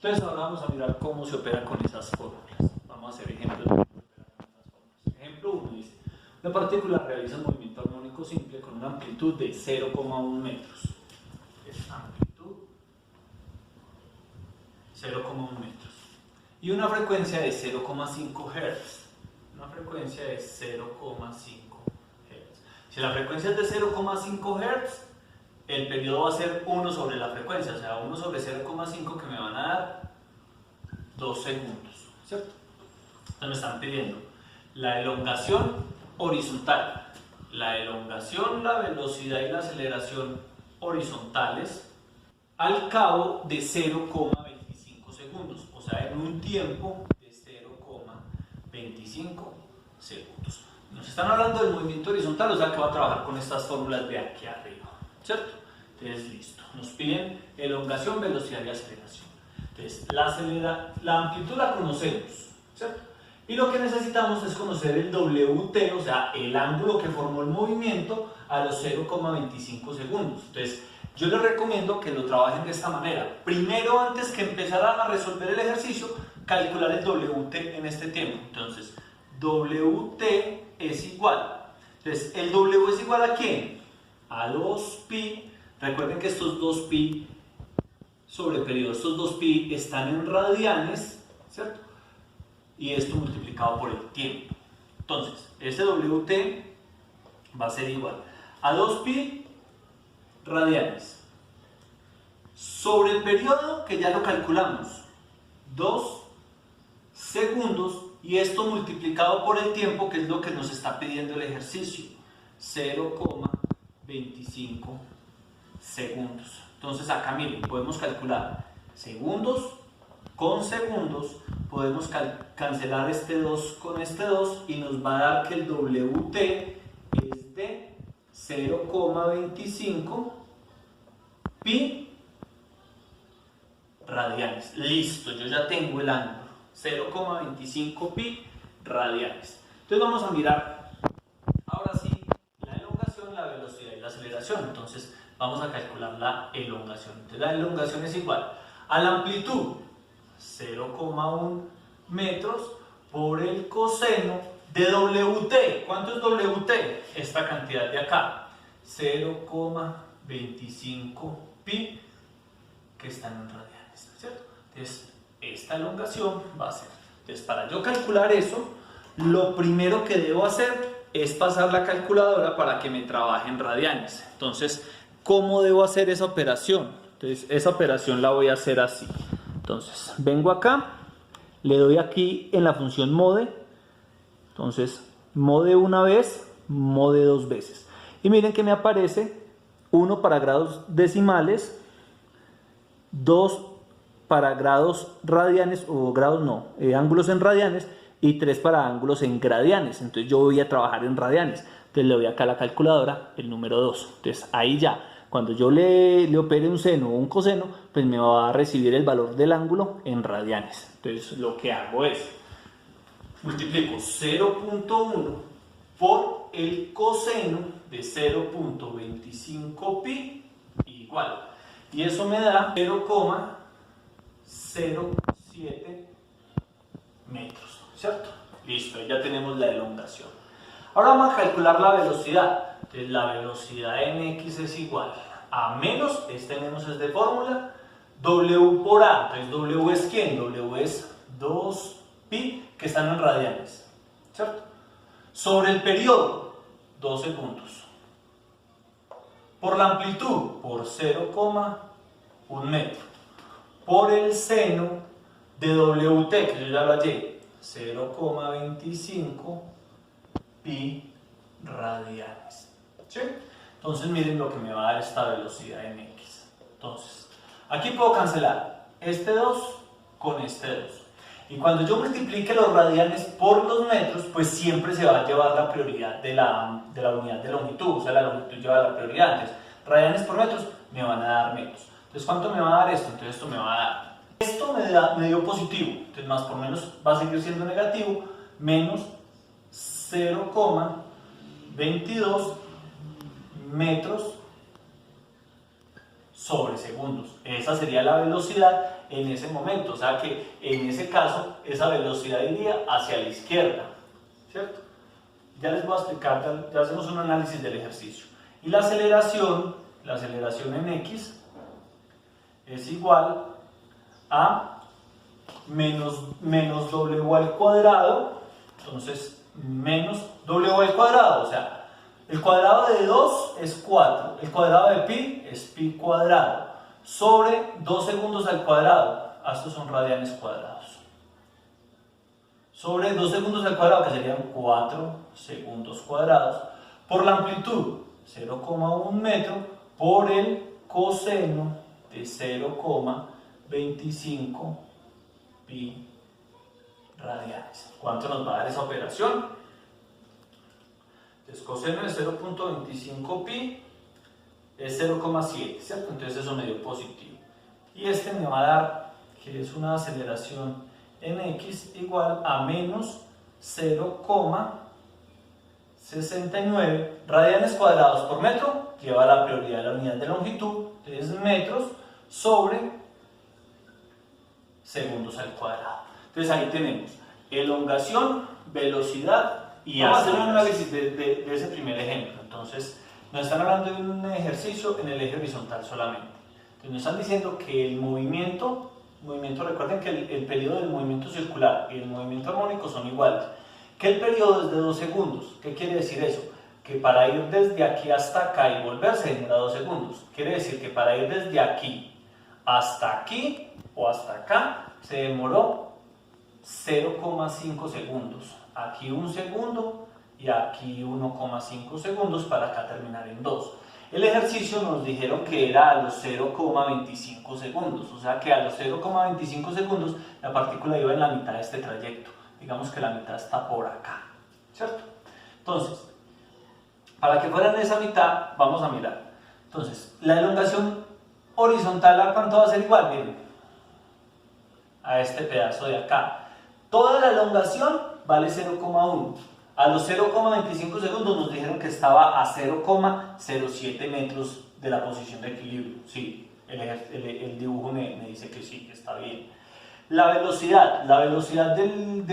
Entonces ahora vamos a mirar cómo se opera con esas fórmulas. Vamos a hacer ejemplos de cómo se opera con esas fórmulas. Ejemplo 1 dice, una partícula realiza un movimiento armónico simple con una amplitud de 0,1 metros. Es amplitud 0,1 metros. Y una frecuencia de 0,5 Hz. Una frecuencia de 0,5 Hz. Si la frecuencia es de 0,5 Hz, el periodo va a ser 1 sobre la frecuencia, o sea, 1 sobre 0,5 que me van a dar 2 segundos, ¿cierto? Entonces me están pidiendo la elongación horizontal, la elongación, la velocidad y la aceleración horizontales al cabo de 0,25 segundos, o sea, en un tiempo de 0,25 segundos. Nos están hablando del movimiento horizontal, o sea que va a trabajar con estas fórmulas de aquí arriba, ¿cierto? Entonces, listo. Nos piden elongación, velocidad y aceleración. Entonces, la amplitud la conocemos, ¿cierto? Y lo que necesitamos es conocer el WT, o sea, el ángulo que formó el movimiento a los 0,25 segundos. Entonces, yo les recomiendo que lo trabajen de esta manera. Primero, antes que empezaran a resolver el ejercicio, calcular el WT en este tiempo. Entonces, WT es igual. Entonces, ¿el W es igual a quién? A 2pi. Recuerden que estos 2pi sobre periodo, estos 2pi están en radianes, ¿cierto? Y esto multiplicado por el tiempo. Entonces, ese WT va a ser igual a 2pi radianes sobre el periodo, que ya lo calculamos, 2 segundos, y esto multiplicado por el tiempo, que es lo que nos está pidiendo el ejercicio, 0,25 segundos. Entonces acá miren, podemos calcular segundos con segundos, podemos cancelar este 2 con este 2 y nos va a dar que el WT es de 0,25 pi radianes. Listo, yo ya tengo el ángulo, 0,25 pi radianes. Entonces vamos a mirar ahora sí la elongación, la velocidad y la aceleración. Entonces vamos a calcular la elongación. Entonces la elongación es igual a la amplitud 0,1 metros por el coseno de WT. ¿Cuánto es WT? Esta cantidad de acá, 0,25 pi, que están en radianes, ¿cierto? Entonces esta elongación va a ser. Entonces, para yo calcular eso, lo primero que debo hacer es pasar la calculadora para que me trabaje en radianes. Entonces, ¿cómo debo hacer esa operación? Entonces, esa operación la voy a hacer así. Entonces, vengo acá, le doy aquí en la función mode. Entonces, mode una vez, mode dos veces. Y miren que me aparece 1 para grados decimales, 2 para grados radianes, o grados no, ángulos en radianes, y 3 para ángulos en gradianes. Entonces yo voy a trabajar en radianes. Entonces le doy acá a la calculadora el número 2. Entonces ahí ya, cuando yo le opere un seno o un coseno, pues me va a recibir el valor del ángulo en radianes. Entonces lo que hago es, multiplico 0,1 por el coseno de 0,25 pi igual. Y eso me da 0,07 metros, ¿cierto? Listo, ya tenemos la elongación. Ahora vamos a calcular la velocidad. Entonces la velocidad en x es igual a menos, este menos es de fórmula, W por A. Entonces W es ¿quién? W es 2pi, que están en radianes, ¿cierto? Sobre el periodo, 2 segundos. Por la amplitud, por 0,1 metro. Por el seno de WT, que yo ya lo hallé, 0,25 pi radianes. ¿Sí? Entonces miren lo que me va a dar esta velocidad en x. Entonces, aquí puedo cancelar este 2 con este 2. Y cuando yo multiplique los radianes por los metros, pues siempre se va a llevar la prioridad de la unidad de longitud. O sea, la longitud lleva la prioridad. Entonces, radianes por metros me van a dar metros. Entonces, ¿cuánto me va a dar esto? Entonces, esto me va a dar. Esto me dio positivo. Entonces, más por menos va a seguir siendo negativo. Menos 0,22 metros sobre segundos. Esa sería la velocidad en ese momento, o sea que en ese caso esa velocidad iría hacia la izquierda, ¿cierto? Ya les voy a explicar, ya hacemos un análisis del ejercicio. Y la aceleración en x es igual a menos w al cuadrado, entonces menos w al cuadrado, o sea, el cuadrado de 2 es 4, el cuadrado de pi es pi cuadrado, sobre 2 segundos al cuadrado, estos son radianes cuadrados, sobre 2 segundos al cuadrado, que serían 4 segundos cuadrados, por la amplitud, 0,1 metro, por el coseno de 0,25 pi radianes. ¿Cuánto nos va a dar esa operación? Entonces, coseno de 0,25 pi es 0,7, ¿cierto? Entonces eso me dio positivo. Y este me va a dar, que es una aceleración en x igual a menos 0,69 radianes cuadrados por metro, lleva la prioridad de la unidad de longitud, es metros sobre segundos al cuadrado. Entonces ahí tenemos elongación, velocidad y vamos a hacer un análisis de ese primer ejemplo. Entonces nos están hablando de un ejercicio en el eje horizontal solamente. Entonces nos están diciendo que el movimiento, recuerden que el periodo del movimiento circular y el movimiento armónico son iguales, que el periodo es de 2 segundos. ¿Qué quiere decir eso? Que para ir desde aquí hasta acá y volver se demora 2 segundos. Quiere decir que para ir desde aquí hasta aquí o hasta acá se demoró 0,5 segundos. Aquí 1 segundo y aquí 1,5 segundos para acá terminar en 2. El ejercicio nos dijeron que era a los 0,25 segundos, o sea que a los 0,25 segundos la partícula iba en la mitad de este trayecto. Digamos que la mitad está por acá, ¿cierto? Entonces, para que fuera en esa mitad, vamos a mirar. Entonces, la elongación horizontal, ¿a cuánto va a ser igual? Miren, a este pedazo de acá. Toda la elongación vale 0,1. A los 0,25 segundos nos dijeron que estaba a 0,07 metros de la posición de equilibrio. Sí, el dibujo me dice que sí, que está bien. La velocidad del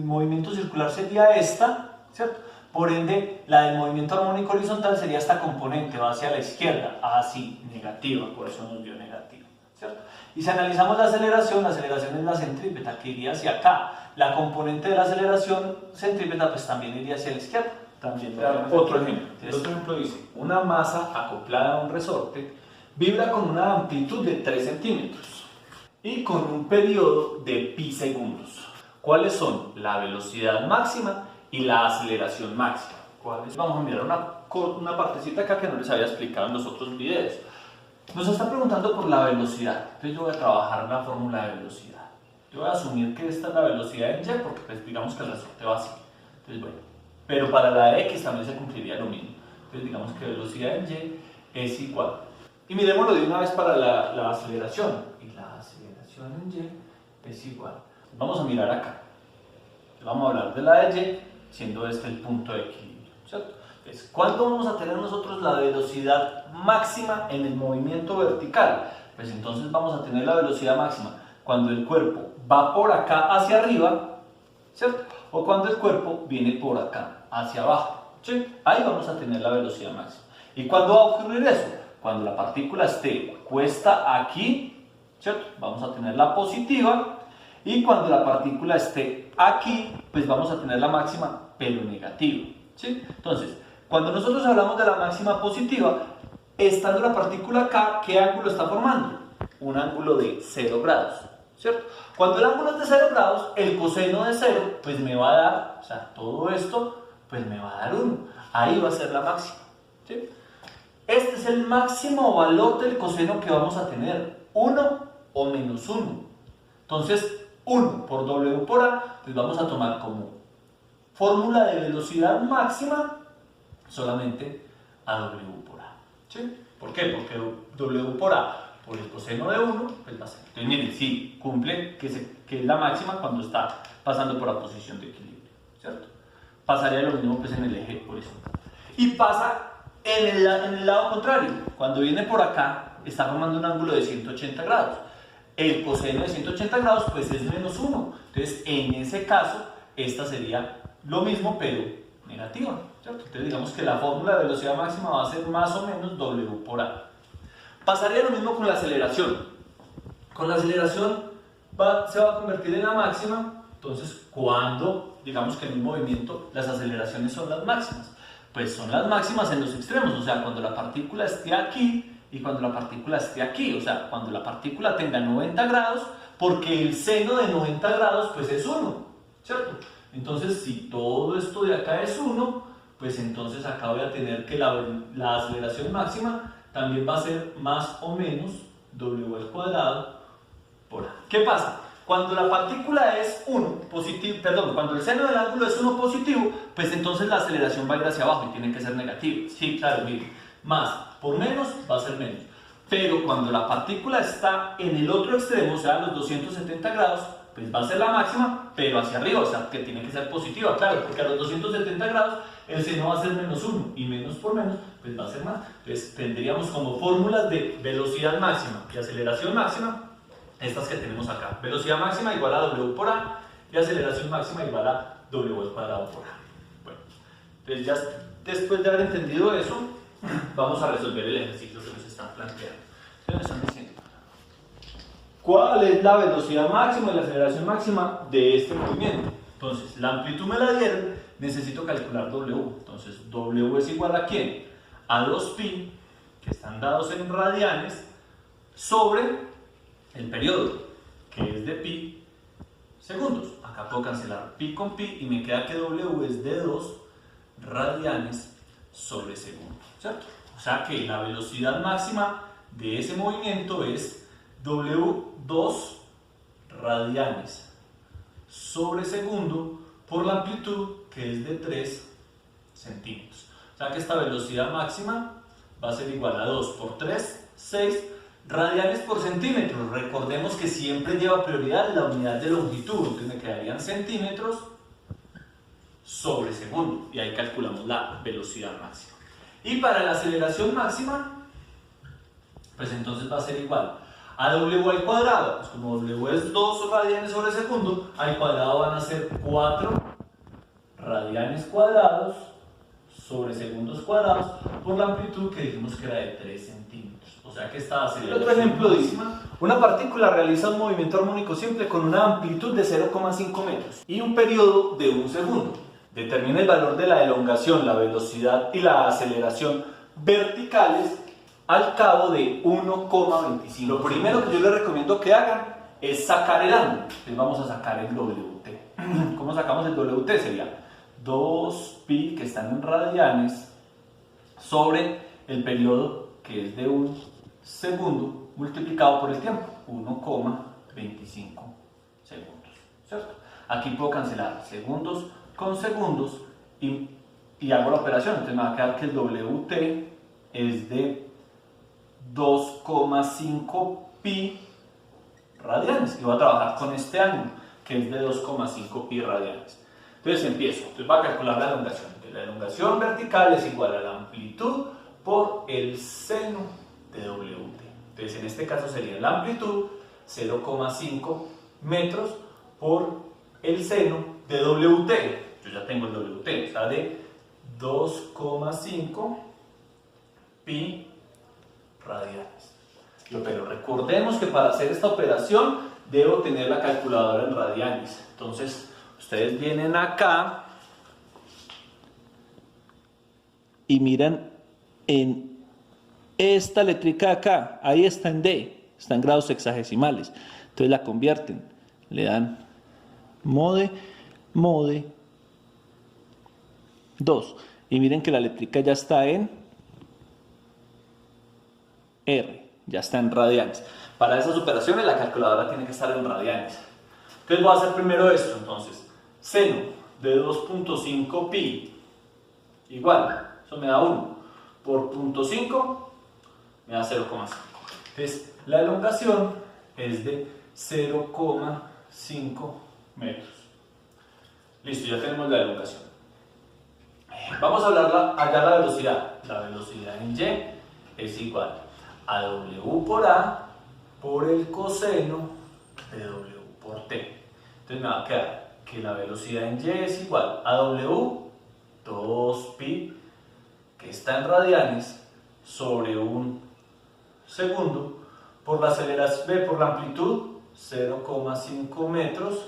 movimiento circular sería esta, ¿cierto? Por ende, la del movimiento armónico horizontal sería esta componente, va hacia la izquierda, así, negativa, por eso nos dio negativa, ¿cierto? Y si analizamos la aceleración es la centrípeta, que iría hacia acá. La componente de la aceleración centrípeta pues también iría hacia la izquierda. También otro ejemplo. El otro ejemplo dice, una masa acoplada a un resorte vibra con una amplitud de 3 centímetros y con un periodo de pi segundos. ¿Cuáles son la velocidad máxima y la aceleración máxima? ¿Cuáles? Vamos a mirar una partecita acá que no les había explicado en los otros videos. Nos está preguntando por la velocidad. Entonces yo voy a trabajar la fórmula de velocidad. Yo voy a asumir que esta es la velocidad en y porque pues digamos que el resorte va así. Entonces bueno, pero para la x también se cumpliría lo mismo. Entonces digamos que velocidad en y es igual. Y miremoslo de una vez para la aceleración. Y la aceleración en y es igual. Vamos a mirar acá. Vamos a hablar de la de y, siendo este el punto de equilibrio, ¿cierto? Entonces, ¿cuánto vamos a tener nosotros la velocidad máxima en el movimiento vertical? Pues entonces vamos a tener la velocidad máxima cuando el cuerpo va por acá hacia arriba, ¿cierto? O cuando el cuerpo viene por acá hacia abajo, ¿sí? Ahí vamos a tener la velocidad máxima. ¿Y cuándo va a ocurrir eso? Cuando la partícula esté puesta aquí, ¿cierto? Vamos a tener la positiva. Y cuando la partícula esté aquí, pues vamos a tener la máxima, pero negativa, ¿sí? Entonces, cuando nosotros hablamos de la máxima positiva, estando la partícula acá, ¿qué ángulo está formando? Un ángulo de 0 grados, ¿cierto? Cuando el ángulo es de 0 grados, el coseno de 0, pues me va a dar, o sea, todo esto, pues me va a dar 1. Ahí va a ser la máxima, ¿sí? Este es el máximo valor del coseno que vamos a tener, 1 o menos 1. Entonces, 1 por W por A, pues vamos a tomar como fórmula de velocidad máxima solamente a W por A, ¿sí? ¿Por qué? Porque W por A por el coseno de 1, pues va a ser. Entonces, miren, sí, cumple que es la máxima cuando está pasando por la posición de equilibrio, ¿cierto? Pasaría lo mismo pues en el eje horizontal. Y pasa en el lado contrario, cuando viene por acá, está formando un ángulo de 180 grados. el coseno de 180 grados pues es menos 1. Entonces, en ese caso, esta sería lo mismo, pero negativa, ¿cierto? Entonces, digamos que la fórmula de velocidad máxima va a ser más o menos W por A. Pasaría lo mismo con la aceleración. Con la aceleración se va a convertir en la máxima. Entonces, cuando, digamos que en un movimiento las aceleraciones son las máximas, pues son las máximas en los extremos, o sea, cuando la partícula esté aquí y cuando la partícula esté aquí, o sea, cuando la partícula tenga 90 grados, porque el seno de 90 grados pues es 1, ¿cierto? Entonces, si todo esto de acá es 1, pues entonces acá voy a tener que la aceleración máxima también va a ser más o menos W al cuadrado por A. ¿Qué pasa? Cuando la partícula es 1 positivo, perdón, cuando el seno del ángulo es 1 positivo, pues entonces la aceleración va a ir hacia abajo y tiene que ser negativa. Sí, claro, miren, más por menos va a ser menos. Pero cuando la partícula está en el otro extremo, o sea, a los 270 grados, pues va a ser la máxima, pero hacia arriba, o sea, que tiene que ser positiva, claro, porque a los 270 grados el seno va a ser menos 1 y menos por menos, pues va a ser más. Entonces tendríamos como fórmulas de velocidad máxima y aceleración máxima estas que tenemos acá. Velocidad máxima igual a W por A y aceleración máxima igual a W al cuadrado por A. Bueno, entonces ya después de haber entendido eso, vamos a resolver el ejercicio que nos están planteando. Entonces me están diciendo, ¿cuál es la velocidad máxima y la aceleración máxima de este movimiento? Entonces, la amplitud me la dieron, necesito calcular W. Entonces, W es igual a ¿quién? A 2pi, que están dados en radianes, sobre el periodo, que es de pi segundos. Acá puedo cancelar pi con pi y me queda que W es de 2 radianes sobre segundo, ¿cierto? O sea que la velocidad máxima de ese movimiento es W2 radianes sobre segundo por la amplitud, que es de 3 centímetros. O sea que esta velocidad máxima va a ser igual a 2 por 3, 6 radianes por centímetro. Recordemos que siempre lleva prioridad la unidad de longitud, entonces me quedarían centímetros sobre segundo, y ahí calculamos la velocidad máxima. Y para la aceleración máxima, pues entonces va a ser igual a W al cuadrado. Pues como W es 2 radianes sobre segundo, al cuadrado van a ser 4 radianes cuadrados sobre segundos cuadrados por la amplitud que dijimos que era de 3 centímetros. O sea que esta aceleración. Otro ejemplo dice: una partícula realiza un movimiento armónico simple con una amplitud de 0,5 metros y un periodo de 1 segundo. Determina el valor de la elongación, la velocidad y la aceleración verticales al cabo de 1,25. Lo primero que yo les recomiendo que hagan es sacar el ángulo. Entonces vamos a sacar el WT. ¿Cómo sacamos el WT? Sería 2pi, que están en radianes, sobre el periodo, que es de 1 segundo, multiplicado por el tiempo, 1,25 segundos, ¿cierto? Aquí puedo cancelar segundos con segundos y hago la operación. Entonces me va a quedar que el WT es de 2,5 pi radianes y voy a trabajar con este ángulo, que es de 2,5 pi radianes. Entonces empiezo. Entonces voy a calcular la elongación. La elongación vertical es igual a la amplitud por el seno de WT. Entonces en este caso sería la amplitud 0,5 metros por el seno de WT. Yo ya tengo el WT, o sea, de 2,5 pi radianes. Pero recordemos que para hacer esta operación debo tener la calculadora en radianes. Entonces ustedes vienen acá y miran en esta letrica de acá, ahí está en D, está en grados sexagesimales. Entonces la convierten, le dan mode 2. Y miren que la letrica ya está en R, ya está en radianes. Para esas operaciones la calculadora tiene que estar en radianes. Entonces voy a hacer primero esto. Entonces, seno de 2.5 pi igual, eso me da 1, por 0.5 me da 0,5. Entonces, la elongación es de 0,5 metros. Listo, ya tenemos la elongación. Vamos a hablar allá la velocidad. La velocidad en Y es igual a W por A por el coseno de W por T. Entonces me va a quedar que la velocidad en Y es igual a W, 2pi, que está en radianes, sobre un segundo, por la aceleración, por la amplitud, 0,5 metros,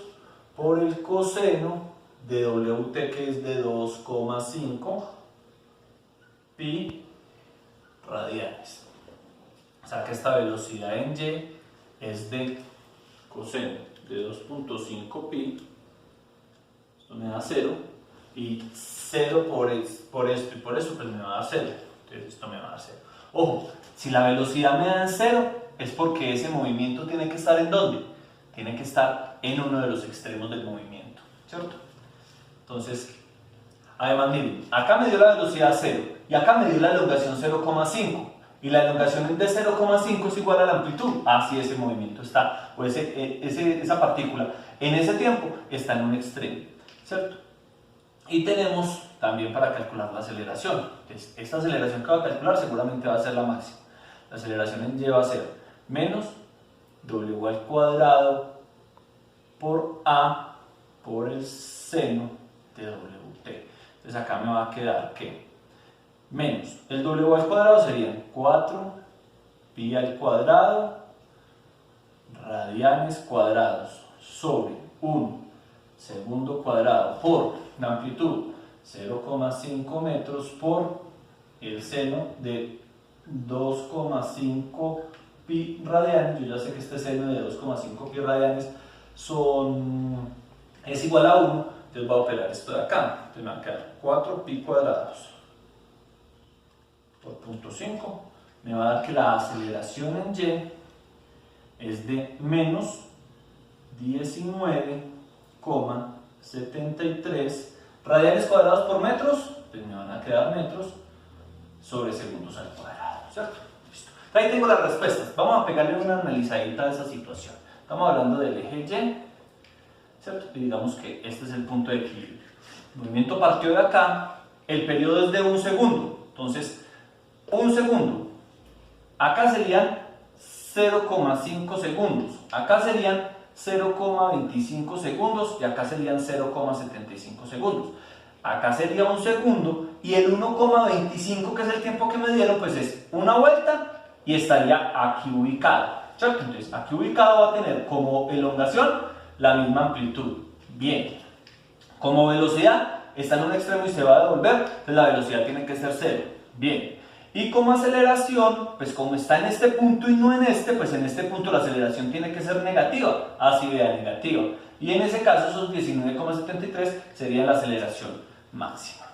por el coseno de WT, que es de 2,5 pi radianes. O sea que esta velocidad en Y es de coseno de 2,5 pi, esto me da 0, y 0 por esto y por esto, pues me va a dar 0. Entonces esto me va a dar 0. Ojo, si la velocidad me da en 0, es porque ese movimiento tiene que estar ¿en dónde? Tiene que estar en uno de los extremos del movimiento, ¿cierto? Entonces, además miren, acá me dio la velocidad 0 y acá me dio la elongación 0,5 y la elongación de 0,5 es igual a la amplitud. Así ese movimiento está, o esa partícula en ese tiempo está en un extremo, ¿cierto? Y tenemos también para calcular la aceleración. Entonces, esta aceleración que va a calcular seguramente va a ser la máxima. La aceleración en Y va a ser menos W al cuadrado por A por el seno de WT. Entonces acá me va a quedar que menos el W al cuadrado serían 4 pi al cuadrado radianes cuadrados sobre 1 segundo cuadrado por la amplitud 0,5 metros por el seno de 2,5 pi radianes. Yo ya sé que este seno de 2,5 pi radianes es igual a 1, entonces voy a operar esto de acá. Entonces me va a quedar 4 pi cuadrados por 0,5, me va a dar que la aceleración en Y es de menos 19,73 radianes cuadrados por metros, pues me van a quedar metros sobre segundos al cuadrado, ¿cierto? Listo. Ahí tengo las respuestas. Vamos a pegarle una analizadita a esa situación. Estamos hablando del eje Y, ¿cierto? Y digamos que este es el punto de equilibrio. El movimiento partió de acá, el periodo es de 1 segundo, entonces 1 segundo, acá serían 0,5 segundos, acá serían 0,25 segundos y acá serían 0,75 segundos. Acá sería 1 segundo y el 1,25 que es el tiempo que me dieron pues es una vuelta y estaría aquí ubicado, ¿cierto? Entonces aquí ubicado va a tener como elongación la misma amplitud. Bien, como velocidad está en un extremo y se va a devolver, entonces la velocidad tiene que ser 0. Bien, y como aceleración, pues como está en este punto y no en este, pues en este punto la aceleración tiene que ser negativa, así vea, negativa. Y en ese caso esos 19,73 sería la aceleración máxima.